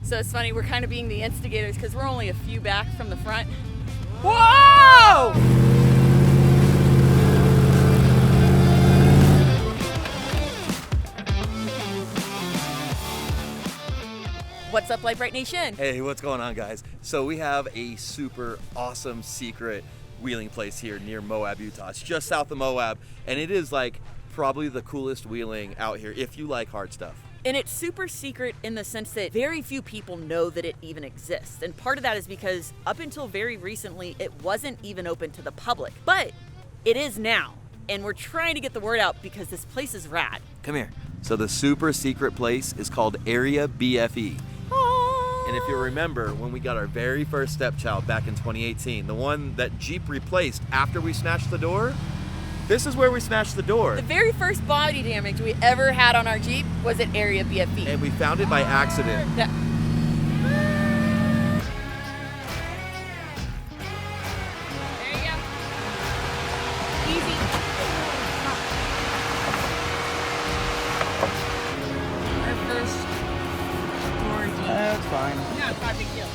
So it's funny, we're kind of being the instigators because we're only a few back from the front. Whoa! What's up, Brite Nation? Hey, what's going on, guys? So we have a super awesome secret wheeling place here near Moab, Utah. It's just south of Moab, and it is like probably the coolest wheeling out here if you like hard stuff. And it's super secret in the sense that very few people know that it even exists. And part of that is because up until very recently, it wasn't even open to the public. But it is now. And we're trying to get the word out because this place is rad. Come here. So the super secret place is called Area BFE. And if you remember, when we got our very first stepchild back in 2018, the one that Jeep replaced after we smashed the door, this is where we smashed the door. The very first body damage we ever had on our Jeep was at Area BFE. And we found it by accident. Yeah. There you go. Easy. Our first warranty. That's fine. No, it's not a big deal.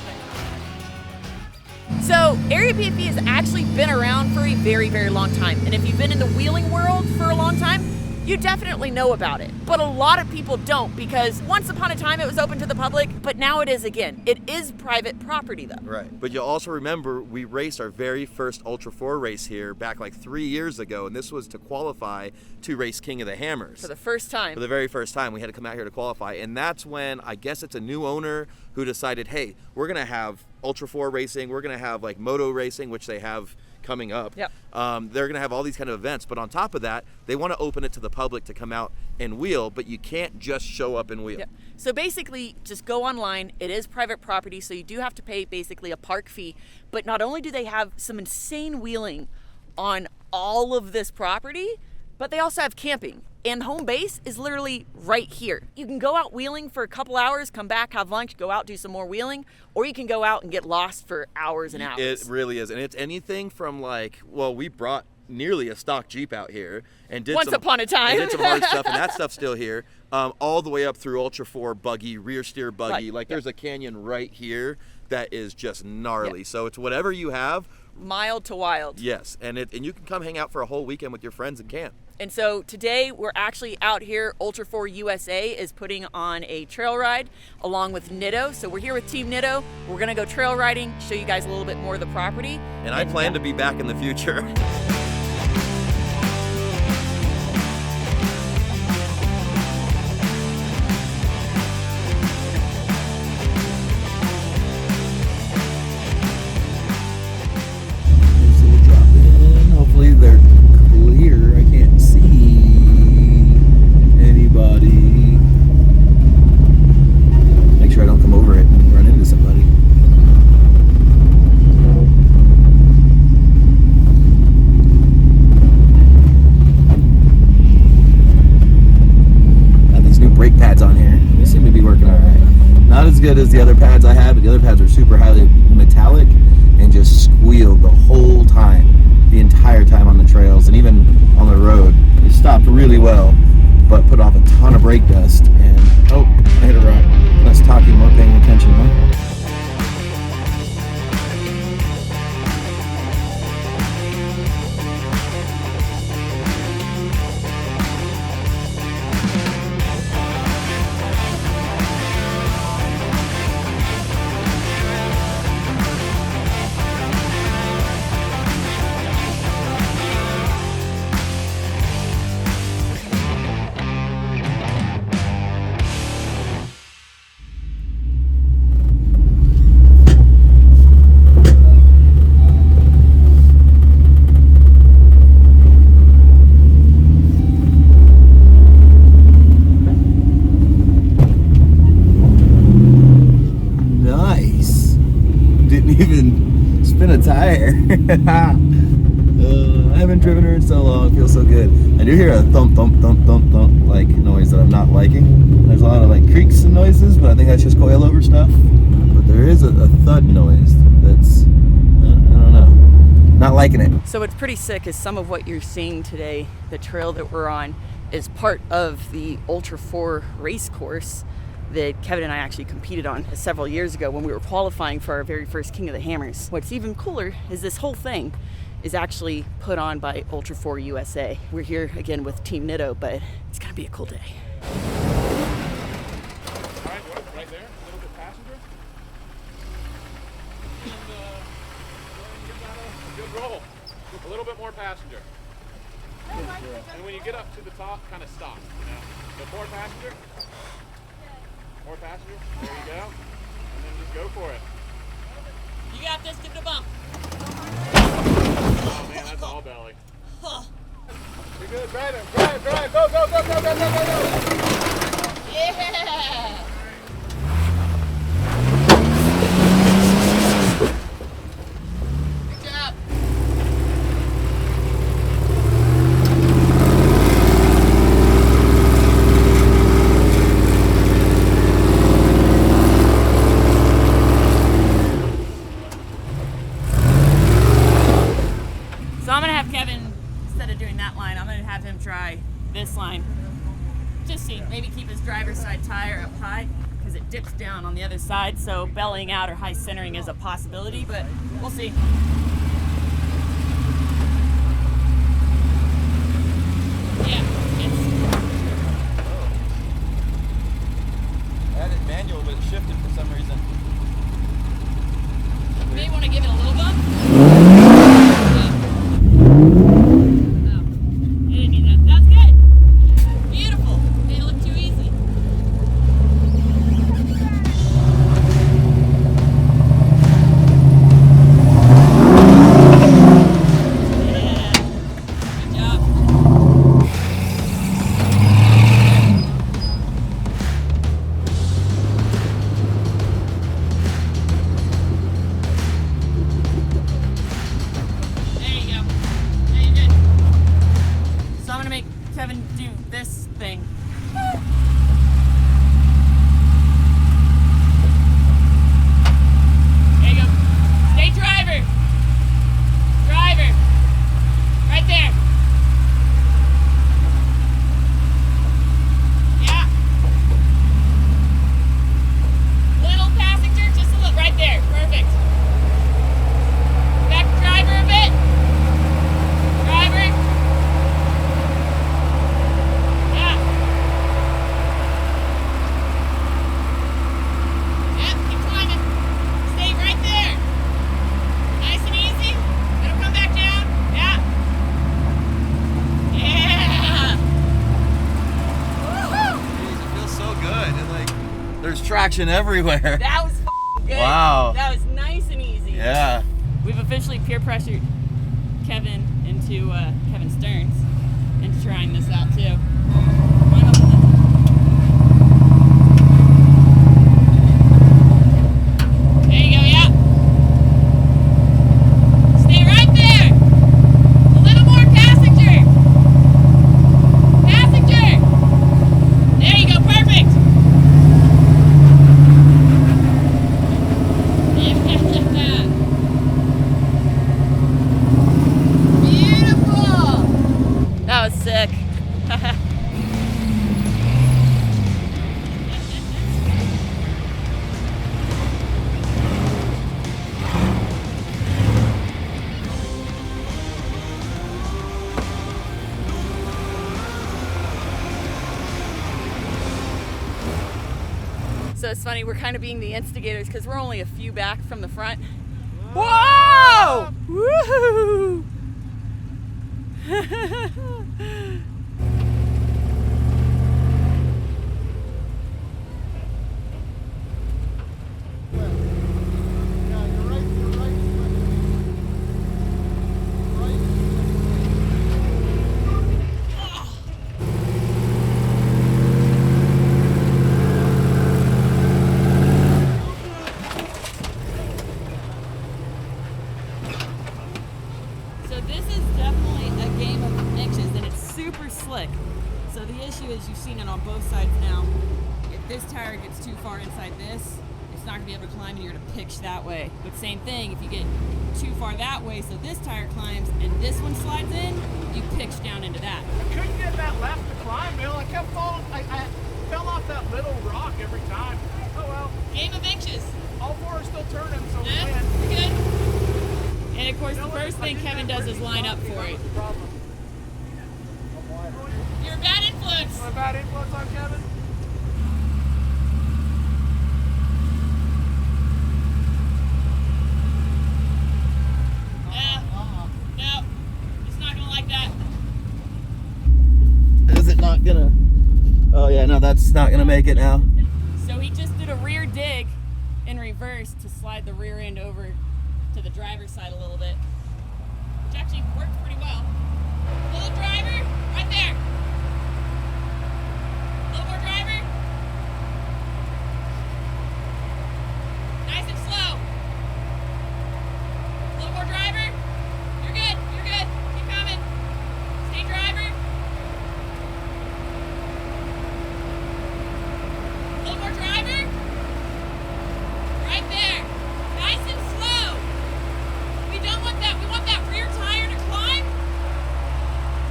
So, Area BFE has actually been around for a very, very long time. And if you've been in the wheeling world for a long time, you definitely know about it. But a lot of people don't because once upon a time it was open to the public, but now it is again. It is private property though. Right. But you'll also remember we raced our very first Ultra 4 race here back like 3 years ago, and this was to qualify to race King of the Hammers. For the first time. For the very first time, we had to come out here to qualify, and that's when I guess it's a new owner who decided, hey, we're gonna have Ultra 4 racing, we're gonna have like moto racing, which they have coming up. Yep. They're gonna have all these kind of events, but on top of that, they want to open it to the public to come out and wheel, but you can't just show up and wheel. Yep. So basically, just go online. It is private property, so you do have to pay basically a park fee. But not only do they have some insane wheeling on all of this property, but they also have camping. And home base is literally right here. You can go out wheeling for a couple hours, come back, have lunch, go out, do some more wheeling, or you can go out and get lost for hours and hours. It really is. And it's anything from like, well, we brought nearly a stock Jeep out here and did Once upon a time. and did some hard stuff, and that stuff's still here. All the way up through Ultra 4 buggy, rear steer buggy. Right. Like there's a canyon right here that is just gnarly. Yep. So it's whatever you have. Mild to wild. Yes, and you can come hang out for a whole weekend with your friends and camp. And so today we're actually out here. Ultra 4 USA is putting on a trail ride along with Nitto. So we're here with Team Nitto. We're gonna go trail riding, show you guys a little bit more of the property. And I plan to be back in the future. Hopefully they're clear. I can't see anybody. Make sure I don't come over it and run into somebody. Got these new brake pads on here. They seem to be working all right. Not as good as the other pads I had, but the other pads are super highly metallic and just squealed the whole time. The entire time on the trails and even on the road. They stopped really well, but put off a ton of brake dust. And oh, I hit a rock. Less talking, more paying attention, huh? Even spin a tire. I haven't driven her in so long. It feels so good. I do hear a thump, thump, thump, thump, thump, like noise that I'm not liking. There's a lot of like creaks and noises, but I think that's just coilover stuff. But there is a thud noise that's, I don't know, not liking it. So what's pretty sick is some of what you're seeing today, the trail that we're on, is part of the Ultra 4 race course that Kevin and I actually competed on several years ago when we were qualifying for our very first King of the Hammers. What's even cooler is this whole thing is actually put on by Ultra 4 USA. We're here again with Team Nitto, but it's gonna be a cool day. All right, work right there. A little bit passenger. And go ahead and get that a good roll. A little bit more passenger. And when you get up to the top, kind of stop. You know, but more passenger. More passenger. There you go. And then just go for it. You got this. Give it a bump. Oh man, that's all belly. You're good. Drive it. Drive. Go, go, go, go, go, go, go, go. Yeah. Good job. So I'm gonna have Kevin, instead of doing that line, I'm gonna have him try this line. Just see, maybe keep his driver's side tire up high because it dips down on the other side. So bellying out or high centering is a possibility, but we'll see. Yeah, I had it manual, but it shifted for some reason. you may want to give it a little bump. Kevin do this thing. There you go. Stay driver. Driver. Right there. Yeah. Little passenger, just a little. Right there. Perfect. Back to driver a bit. Driver. There's traction everywhere. That was good. Wow. That was nice and easy. Yeah. We've officially peer pressured Kevin into Kevin Stearns into trying this out too. There you go, yeah. Stay right there. A little more passenger. Passenger. There you go, perfect. Beautiful! That was sick. So it's funny, we're kind of being the instigators because we're only a few back from the front. Whoa! Woohoo! So this is definitely a game of inches, and it's super slick. So the issue is, you've seen it on both sides now. If this tire gets too far inside this, it's not going to be able to climb, and you're going to pitch that way. But same thing, if you get too far that way, so this tire climbs and this one slides in, you pitch down into that. I couldn't get that left to climb, Bill. I kept falling. I fell off off that little rock every time. Oh well. Game of inches. All four are still turning, so we Yeah, win. we're good. And of course, You know the what? first If I thing did Kevin that does is pretty line up properly, for that it. was the problem. You're a bad influence. Am I a bad influence on Kevin? No, it's not gonna like that. Is it not gonna? Oh yeah, no, that's not gonna make it now. So he just did a rear dig in reverse to slide the rear end over to the driver's side a little bit, which actually worked pretty well. Little driver, right there. Little more driver. Nice and slow. Little more driver. You're good, you're good. Keep coming. Stay driver. Little more driver. Right there. Nice and slow. We don't want that. We want that rear tire to climb.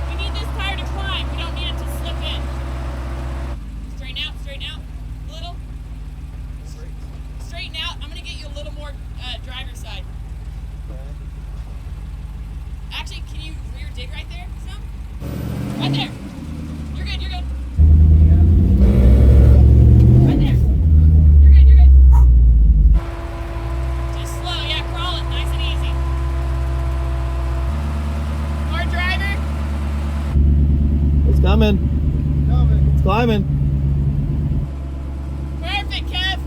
We need this tire to climb. We don't need it to slip in. Straighten out, straighten out. A little. Straighten out. I'm going to get you a little more driver's side. Actually, can you rear dig right there? Some? Right there. You're good, you're good. Right there. You're good, you're good. Just slow, yeah, crawl it, nice and easy. More driver. It's coming. It's climbing. Perfect, Kev.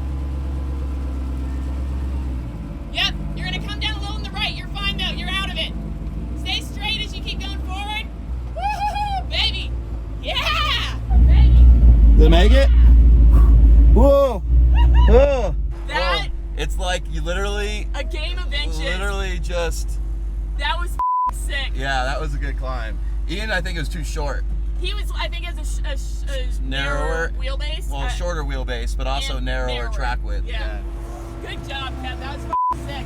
Yep, you're gonna come down a little on the right. You're fine though, you're out of it. Stay straight as you keep going forward. Woo-hoo-hoo, baby. Yeah, baby. Did it make it? Whoa! Oh. That, It's like you literally a game of inches. just. That was sick. Yeah, that was a good climb. Ian, I think it was too short. He was, I think, has a narrower Narrower. wheelbase. Well, shorter wheelbase, but also and narrower track width. Yeah. Good job, Kev. That was sick.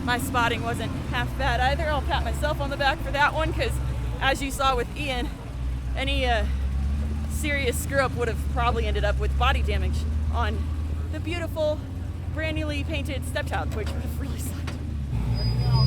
My spotting wasn't half bad either. I'll pat myself on the back for that one because, as you saw with Ian, any serious screw up would have probably ended up with body damage on the beautiful, brand newly painted stepchild, which would have really sucked. There you go.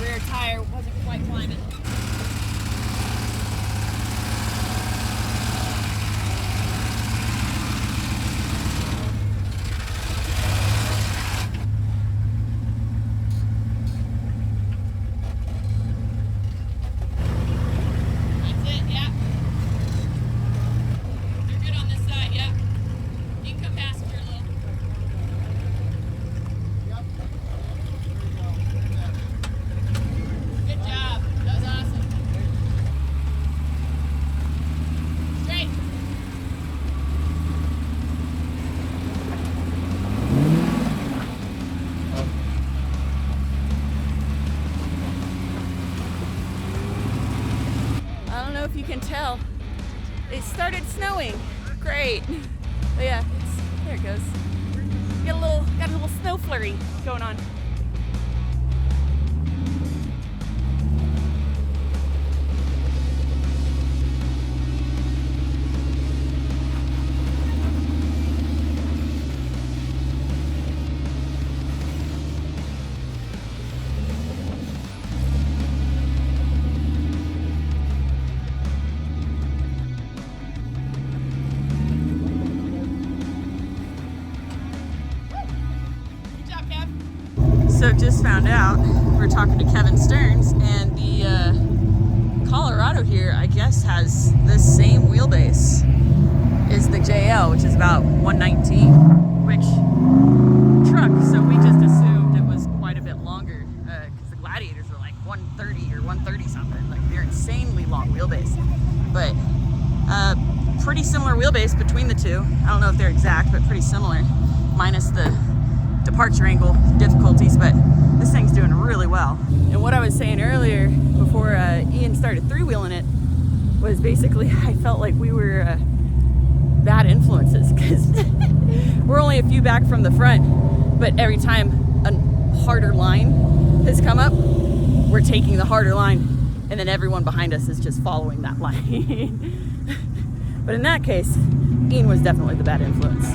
Rear tire wasn't quite climbing. That's it, yeah. You're good on this side, yeah. You can come passenger a little. Good job. That was awesome. Straight. I don't know if you can tell. It started snowing. Great. But yeah, there it goes. Got a little snow flurry going on. Good job, Kev. So just found out, we're talking to Kevin Stearns, and the Colorado here, I guess, has this same wheelbase as the JL, which is about 119, which truck, so we just assumed 130 or 130 something. Like they're insanely long wheelbase, but pretty similar wheelbase between the two. I don't know if they're exact, but pretty similar, minus the departure angle difficulties, but this thing's doing really well. And what I was saying earlier before Ian started three-wheeling it was basically I felt like we were bad influences because we're only a few back from the front, but every time a harder line has come up, we're taking the harder line, and then everyone behind us is just following that line. But in that case, Ian was definitely the bad influence.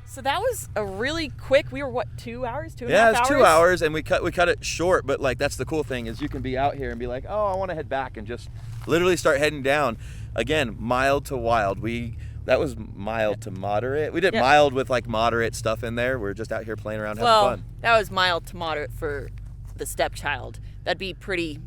So that was a really quick, we were what, 2 hours, 2.5 hours? Yeah, it's 2 hours, and we cut it short, but like that's the cool thing is you can be out here and be like, oh, I want to head back, and just literally start heading down. Again, mild to wild. That was mild to moderate. We did mild with like moderate stuff in there. We're just out here playing around, having fun. That was mild to moderate for the stepchild. That'd be pretty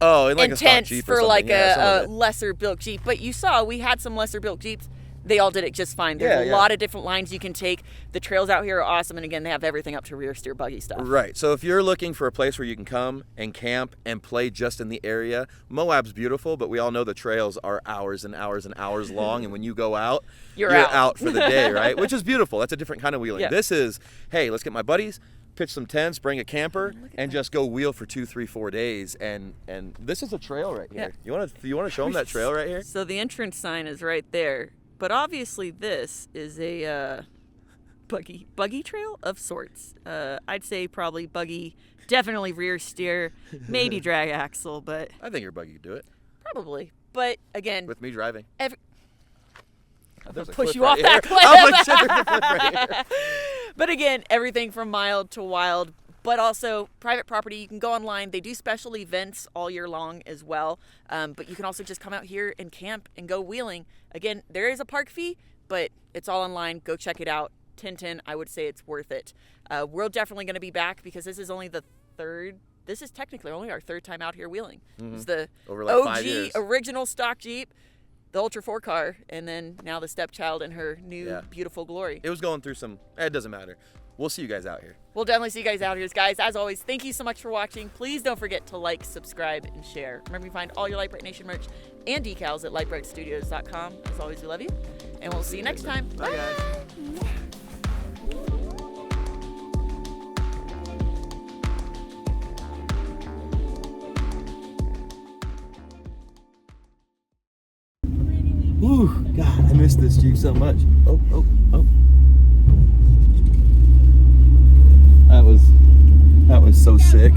and like intense a stock Jeep for or like a lesser built Jeep. But you saw we had some lesser built Jeeps. They all did it just fine. There's a lot of different lines you can take. The trails out here are awesome, and again, they have everything up to rear steer buggy stuff. Right. So if you're looking for a place where you can come and camp and play just in the area, Moab's beautiful, but we all know the trails are hours and hours and hours long, and when you go out, you're out for the day, right? Which is beautiful. That's a different kind of wheeling. Yeah. This is, hey, let's get my buddies, pitch some tents, bring a camper, and just go wheel for 2, 3, 4 days. And this is a trail right here. Yeah. You want to show them that trail right here? So the entrance sign is right there. But obviously this is a buggy trail of sorts. I'd say probably buggy, definitely rear steer, maybe drag axle, but... I think your buggy could do it. Probably. But again... With me driving. I'm going to push you off that cliff. I'm like, shit, there's a cliff right here. But again, everything from mild to wild, but also private property. You can go online. They do special events all year long as well. But you can also just come out here and camp and go wheeling. Again, there is a park fee, but it's all online. Go check it out. 10-10, I would say it's worth it. We're definitely going to be back because this is only this is technically only our third time out here wheeling. Mm-hmm. It was the OG original stock Jeep, the Ultra 4 car, and then now the stepchild in her new beautiful glory. It was going through it doesn't matter. We'll see you guys out here. We'll definitely see you guys out here. Guys, as always, thank you so much for watching. Please don't forget to like, subscribe, and share. Remember, you can find all your Lite Brite Nation merch and decals at litebritstudios.com. As always, we love you, and we'll see you next time. Bye, guys. Ooh, God, I miss this Jeep so much. Oh. That was so sick.